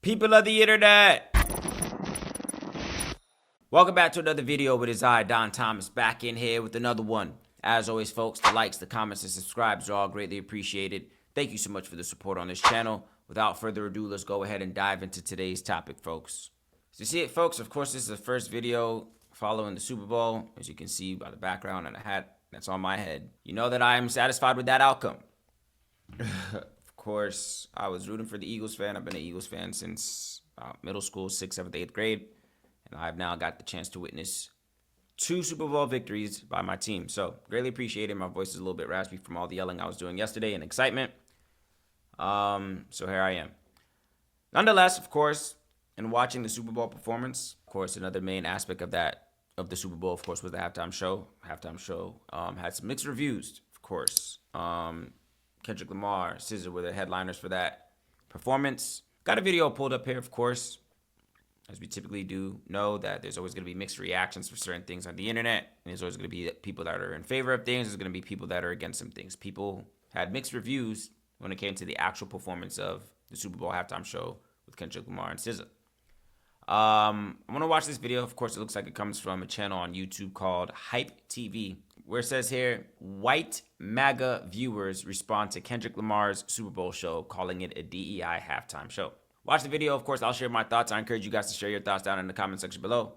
People of the internet, welcome back to another video with I, Don Thomas, back in here with another one. As always, folks, the likes, the comments, and subscribes are all greatly appreciated. Thank you so much for the support on this channel. Without further ado, let's go ahead and dive into today's topic, folks. So you see it, folks, of course, this is the first video following the Super Bowl. As you can see by the background and the hat that's on my head, you know that I am satisfied with that outcome. Of course, I was rooting for the Eagles fan. I've been an Eagles fan since middle school, 6th, 7th, 8th grade. And I've now got the chance to witness 2 Super Bowl victories by my team. So, greatly appreciated. My voice is a little bit raspy from all the yelling I was doing yesterday and excitement. So here I am. Nonetheless, of course, in watching the Super Bowl performance, of course, another main aspect of the Super Bowl, of course, was the halftime show. Halftime show had some mixed reviews, of course. Kendrick Lamar, SZA were the headliners for that performance. Got a video pulled up here, of course. As we typically do know that there's always going to be mixed reactions for certain things on the internet. And there's always going to be people that are in favor of things. There's going to be people that are against some things. People had mixed reviews when it came to the actual performance of the Super Bowl halftime show with Kendrick Lamar and SZA. I'm going to watch this video. Of course, it looks like it comes from a channel on YouTube called Hype TV, where it says here, white MAGA viewers respond to Kendrick Lamar's Super Bowl show, calling it a DEI halftime show. Watch the video. Of course, I'll share my thoughts. I encourage you guys to share your thoughts down in the comment section below.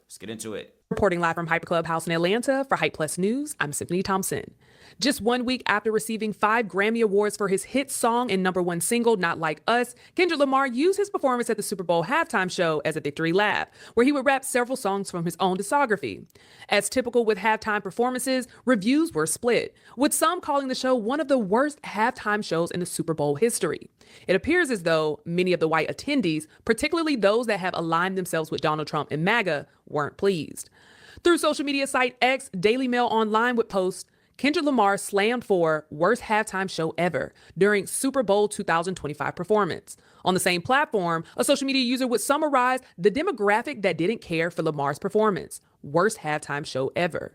Let's get into it. Reporting live from Hyper Clubhouse in Atlanta for Hype Plus News, I'm Symphony Thompson. Just 1 week after receiving 5 Grammy Awards for his hit song and #1 single, Not Like Us, Kendrick Lamar used his performance at the Super Bowl halftime show as a victory lap, where he would rap several songs from his own discography. As typical with halftime performances, reviews were split, with some calling the show one of the worst halftime shows in the Super Bowl history. It appears as though many of the white attendees, particularly those that have aligned themselves with Donald Trump and MAGA, weren't pleased. Through social media site X, Daily Mail Online would post, Kendrick Lamar slammed for worst halftime show ever during Super Bowl 2025 performance. On the same platform, a social media user would summarize the demographic that didn't care for Lamar's performance. Worst halftime show ever.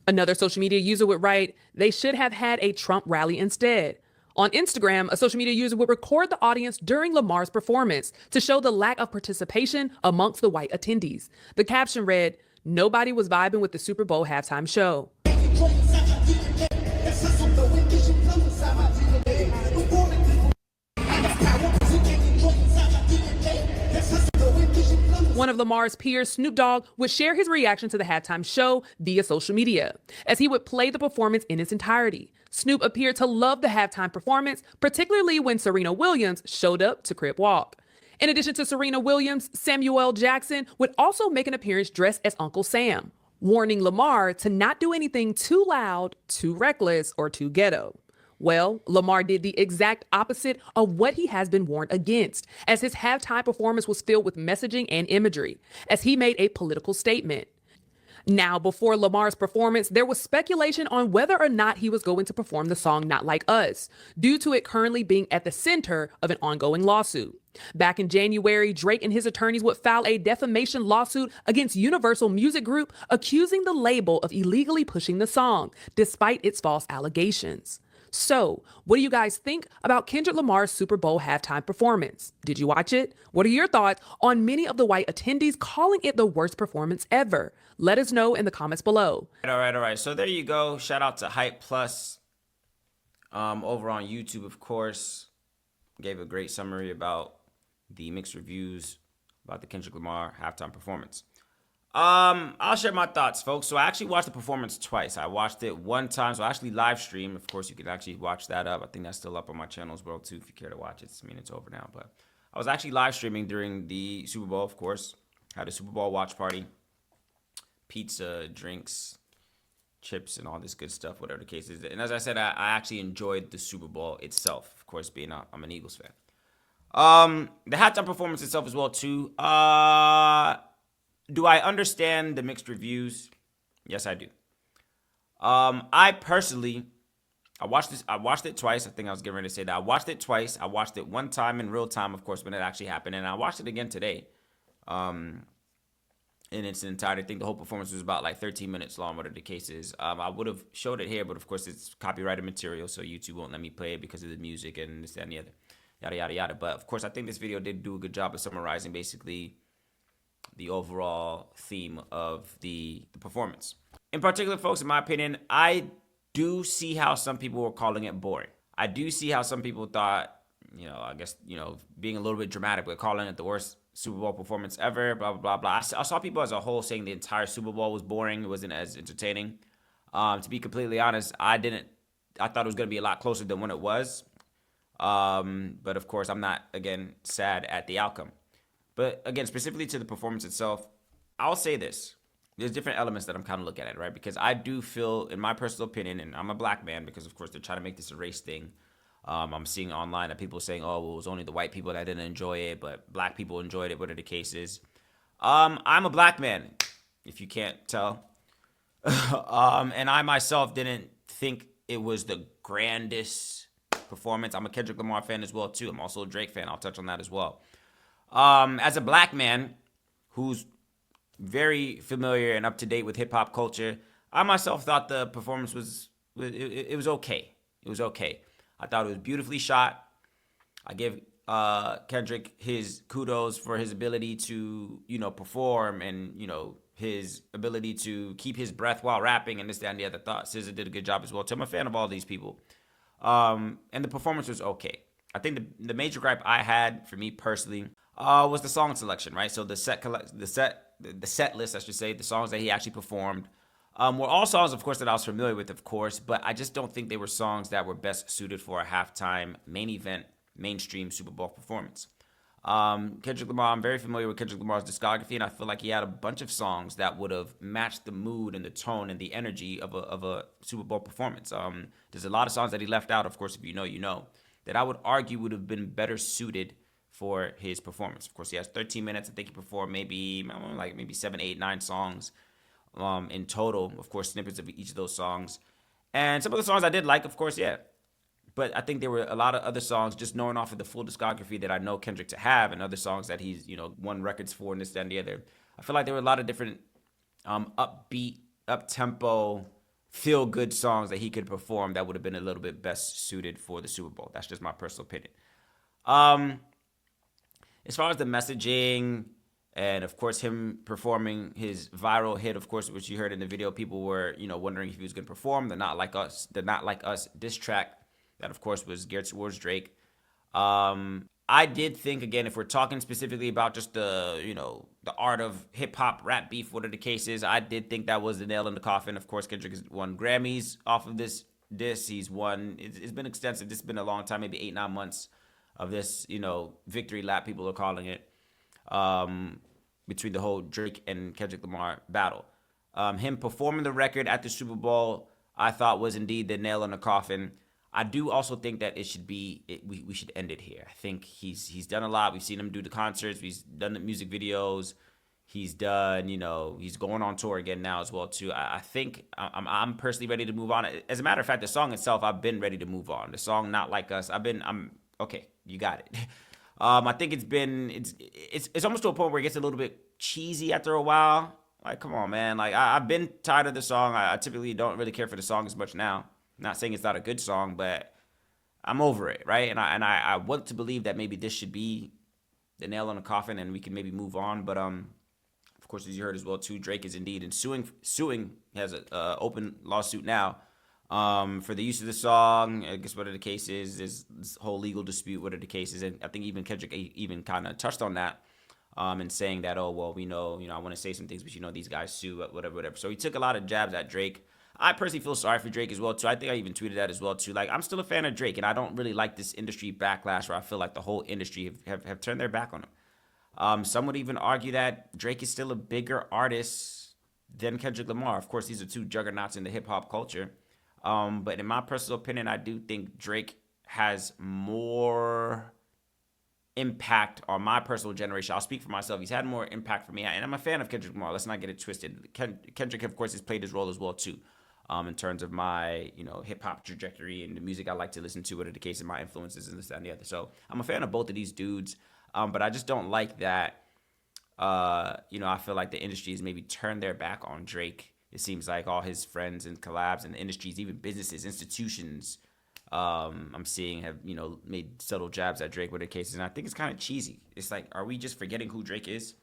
Another social media user would write, they should have had a Trump rally instead. On Instagram, a social media user would record the audience during Lamar's performance to show the lack of participation amongst the white attendees. The caption read, nobody was vibing with the Super Bowl halftime show. One of Lamar's peers, Snoop Dogg, would share his reaction to the halftime show via social media, as he would play the performance in its entirety. Snoop appeared to love the halftime performance, particularly when Serena Williams showed up to Crip Walk. In addition to Serena Williams, Samuel L. Jackson would also make an appearance dressed as Uncle Sam, warning Lamar to not do anything too loud, too reckless, or too ghetto. Well, Lamar did the exact opposite of what he has been warned against, as his halftime performance was filled with messaging and imagery, as he made a political statement. Now, before Lamar's performance, there was speculation on whether or not he was going to perform the song Not Like Us, due to it currently being at the center of an ongoing lawsuit. Back in January, Drake and his attorneys would file a defamation lawsuit against Universal Music Group, accusing the label of illegally pushing the song, despite its false allegations. So, what do you guys think about Kendrick Lamar's Super Bowl halftime performance? Did you watch it? What are your thoughts on many of the white attendees calling it the worst performance ever? Let us know in the comments below. All right. So there you go. Shout out to Hype Plus over on YouTube, of course. Gave a great summary about the mixed reviews about the Kendrick Lamar halftime performance. I'll share my thoughts, folks. So I actually watched the performance twice. I watched it one time, so I actually live stream. Of course, you can actually watch that up. I think that's still up on my channel as well, too, if you care to watch it. I mean, it's over now, but I was actually live streaming during the Super Bowl, of course. Had a Super Bowl watch party. Pizza, drinks, chips, and all this good stuff, whatever the case is. And as I said, I actually enjoyed the Super Bowl itself, of course, being I'm an Eagles fan. The halftime performance itself as well, too. Do I understand the mixed reviews? Yes, I do. I personally, I watched it twice. I think I was getting ready to say that. I watched it twice. I watched it one time in real time, of course, when it actually happened. And I watched it again today. In its entirety. I think the whole performance was about like 13 minutes long, whatever the case is. I would have showed it here, but of course it's copyrighted material, so YouTube won't let me play it because of the music and this, that, and the other. yada, yada, yada. But of course, I think this video did do a good job of summarizing basically the overall theme of the performance. In particular, folks, in my opinion, I do see how some people were calling it boring. I do see how some people thought, I guess, being a little bit dramatic, but calling it the worst Super Bowl performance ever, blah, blah, blah, blah. I saw people as a whole saying the entire Super Bowl was boring. It wasn't as entertaining. To be completely honest, I thought it was going to be a lot closer than when it was. But of course, I'm not, again, sad at the outcome. But again, specifically to the performance itself, I'll say this. There's different elements that I'm kind of looking at, right? Because I do feel, in my personal opinion, and I'm a black man because, of course, they're trying to make this a race thing. I'm seeing online that people are saying, oh, well, it was only the white people that didn't enjoy it, but black people enjoyed it, whatever the case is. I'm a black man, if you can't tell. And I myself didn't think it was the grandest performance. I'm a Kendrick Lamar fan as well, too. I'm also a Drake fan. I'll touch on that as well. As a black man who's very familiar and up to date with hip hop culture, I myself thought the performance was okay. It was okay. I thought it was beautifully shot. I give Kendrick his kudos for his ability to, perform and, his ability to keep his breath while rapping and this, that, and the other. Thought SZA did a good job as well. So I'm a fan of all these people. And the performance was okay. I think the major gripe I had for me personally was the song selection, right? So the set list, I should say, the songs that he actually performed were all songs, of course, that I was familiar with, of course, but I just don't think they were songs that were best suited for a halftime main event, mainstream Super Bowl performance. Kendrick Lamar, I'm very familiar with Kendrick Lamar's discography, and I feel like he had a bunch of songs that would have matched the mood and the tone and the energy of a Super Bowl performance. There's a lot of songs that he left out, of course, if you know, that I would argue would have been better suited for his performance. Of course, he has 13 minutes. I think he performed maybe 7, 8, 9 songs in total. Of course, snippets of each of those songs. And some of the songs I did like, of course, yeah. But I think there were a lot of other songs, just knowing off of the full discography that I know Kendrick to have, and other songs that he's, won records for and this, that, and the other. I feel like there were a lot of different upbeat, up-tempo, feel-good songs that he could perform that would have been a little bit best suited for the Super Bowl. That's just my personal opinion. As far as the messaging and, of course, him performing his viral hit, of course, which you heard in the video, people were, wondering if he was going to perform the Not Like Us diss track. That, of course, was geared towards Drake. I did think, again, if we're talking specifically about just the art of hip-hop, rap beef, whatever the case is, I did think that was the nail in the coffin. Of course, Kendrick has won Grammys off of this diss. He's won, it's been extensive. This has been a long time, maybe 8, 9 months of this, victory lap, people are calling it, between the whole Drake and Kendrick Lamar battle. Him performing the record at the Super Bowl, I thought was indeed the nail in the coffin. I do also think that we should end it here. I think he's done a lot. We've seen him do the concerts. He's done the music videos. He's done, he's going on tour again now as well too. I think I'm personally ready to move on. As a matter of fact, the song itself, I've been ready to move on. The song Not Like Us, I'm okay. You got it. I think it's almost to a point where it gets a little bit cheesy after a while. Like, come on, man. Like, I've been tired of the song. I typically don't really care for the song as much now. Not saying it's not a good song, but I'm over it, right? And I want to believe that maybe this should be the nail in the coffin, and we can maybe move on. But of course, as you heard as well too, Drake is indeed suing. He has an open lawsuit now for the use of the song. I guess what the case is, this whole legal dispute, what are the cases, and I think even Kendrick even kind of touched on that, and saying that, oh well, we know, I want to say some things, but these guys sue, whatever. So he took a lot of jabs at Drake. I personally feel sorry for Drake as well, too. I think I even tweeted that as well, too. Like, I'm still a fan of Drake, and I don't really like this industry backlash where I feel like the whole industry have turned their back on him. Some would even argue that Drake is still a bigger artist than Kendrick Lamar. Of course, these are two juggernauts in the hip-hop culture. But in my personal opinion, I do think Drake has more impact on my personal generation. I'll speak for myself. He's had more impact for me, and I'm a fan of Kendrick Lamar. Let's not get it twisted. Kendrick, of course, has played his role as well, too. In terms of my, hip hop trajectory and the music I like to listen to, whatever the case of my influences and this, that, and the other. So I'm a fan of both of these dudes, but I just don't like that. I feel like the industry has maybe turned their back on Drake. It seems like all his friends and collabs and the industries, even businesses, institutions, I'm seeing have, made subtle jabs at Drake with the cases, and I think it's kind of cheesy. It's like, are we just forgetting who Drake is?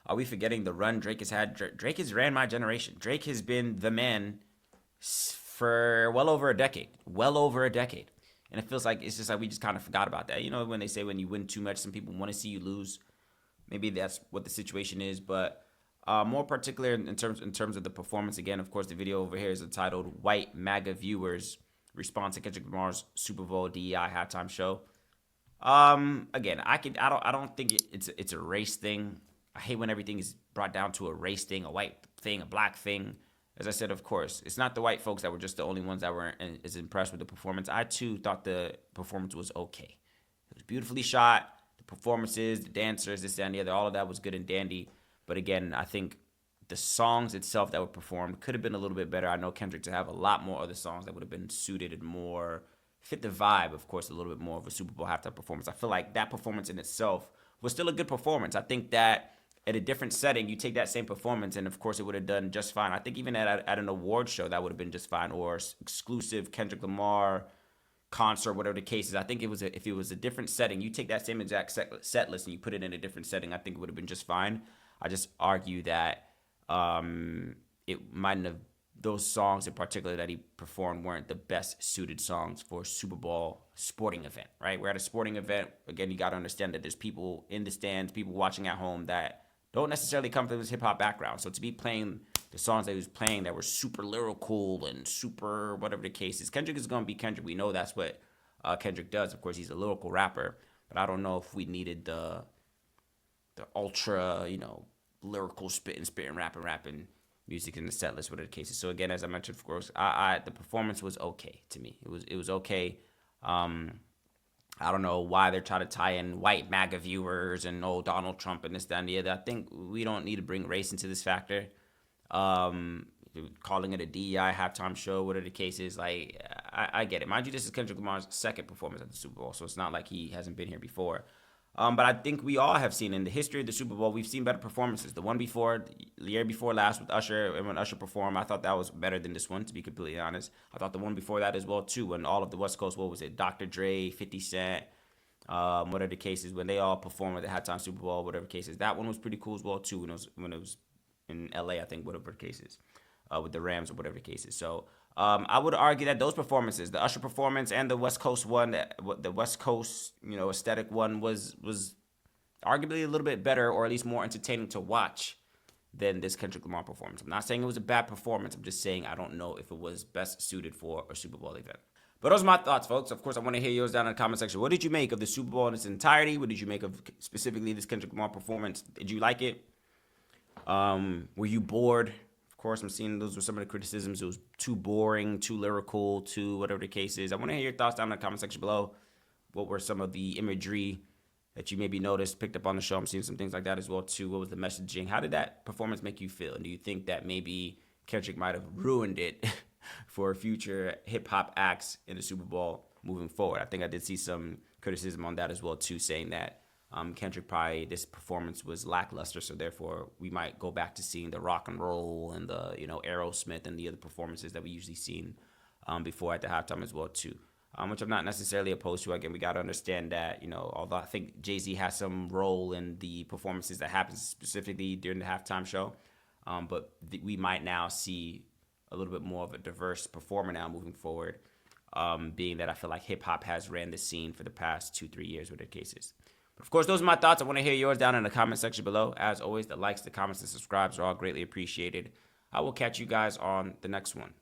Are we forgetting the run Drake has had? Drake has ran my generation. Drake has been the man for well over a decade. And it feels like it's just like we just kind of forgot about that. When they say when you win too much, some people want to see you lose. Maybe that's what the situation is, but more particular in terms of the performance. Again, of course, the video over here is entitled "White MAGA Viewers Response to Kendrick Lamar's Super Bowl DEI Halftime Show." Again, I don't think it's a race thing. I hate when everything is brought down to a race thing, a white thing, a black thing. As I said, of course, it's not the white folks that were just the only ones that were as impressed with the performance. I, too, thought the performance was okay. It was beautifully shot. The performances, the dancers, this, that, and the other, all of that was good and dandy. But again, I think the songs itself that were performed could have been a little bit better. I know Kendrick to have a lot more other songs that would have been suited and more fit the vibe, of course, a little bit more of a Super Bowl halftime performance. I feel like that performance in itself was still a good performance. I think that at a different setting, you take that same performance, and of course, it would have done just fine. I think even at an award show, that would have been just fine, or exclusive Kendrick Lamar concert, whatever the case is. I think if it was a different setting, you take that same exact set list and you put it in a different setting, I think it would have been just fine. I just argue that it mightn't have, those songs in particular that he performed weren't the best suited songs for a Super Bowl sporting event, right? We're at a sporting event. Again, you got to understand that there's people in the stands, people watching at home that don't necessarily come from this hip-hop background. So to be playing the songs that he was playing that were super lyrical and super whatever the case is, Kendrick is going to be Kendrick. We know that's what Kendrick does. Of course, he's a lyrical rapper. But I don't know if we needed the ultra, lyrical spitting, rapping music in the set list, whatever the case is. So again, as I mentioned, of course, the performance was okay to me. It was okay. I don't know why they're trying to tie in white MAGA viewers and Donald Trump and this, that, and the other. I think we don't need to bring race into this factor. Calling it a DEI halftime show, whatever the case is, like, I get it. Mind you, this is Kendrick Lamar's second performance at the Super Bowl, so it's not like he hasn't been here before. But I think we all have seen in the history of the Super Bowl, we've seen better performances. The one before, the year before last with Usher, and when Usher performed, I thought that was better than this one, to be completely honest. I thought the one before that as well, too, when all of the West Coast, what was it, Dr. Dre, 50 Cent, whatever the cases, when they all performed at the halftime Super Bowl, whatever cases. That one was pretty cool as well, too, when it was in LA, I think, whatever the cases, with the Rams or whatever the cases. So I would argue that those performances, the Usher performance and the West Coast one, the West Coast, aesthetic one was arguably a little bit better, or at least more entertaining to watch than this Kendrick Lamar performance. I'm not saying it was a bad performance. I'm just saying I don't know if it was best suited for a Super Bowl event. But those are my thoughts, folks. Of course, I want to hear yours down in the comment section. What did you make of the Super Bowl in its entirety? What did you make of specifically this Kendrick Lamar performance? Did you like it? Were you bored? Of course, I'm seeing those were some of the criticisms. It was too boring, too lyrical, too whatever the case is. I want to hear your thoughts down in the comment section below. What were some of the imagery that you maybe noticed, picked up on the show? I'm seeing some things like that as well, too. What was the messaging? How did that performance make you feel? And do you think that maybe Kendrick might have ruined it for future hip-hop acts in the Super Bowl moving forward? I think I did see some criticism on that as well, too, saying that Kendrick probably, this performance was lackluster, so therefore we might go back to seeing the rock and roll and the, Aerosmith and the other performances that we usually seen before at the halftime as well, too. Which I'm not necessarily opposed to. Again, we got to understand that, although I think Jay-Z has some role in the performances that happens specifically during the halftime show, but we might now see a little bit more of a diverse performer now moving forward, being that I feel like hip-hop has ran the scene for the past 2-3 years with their cases. But of course, those are my thoughts. I want to hear yours down in the comment section below. As always, the likes, the comments, and subscribes are all greatly appreciated. I will catch you guys on the next one.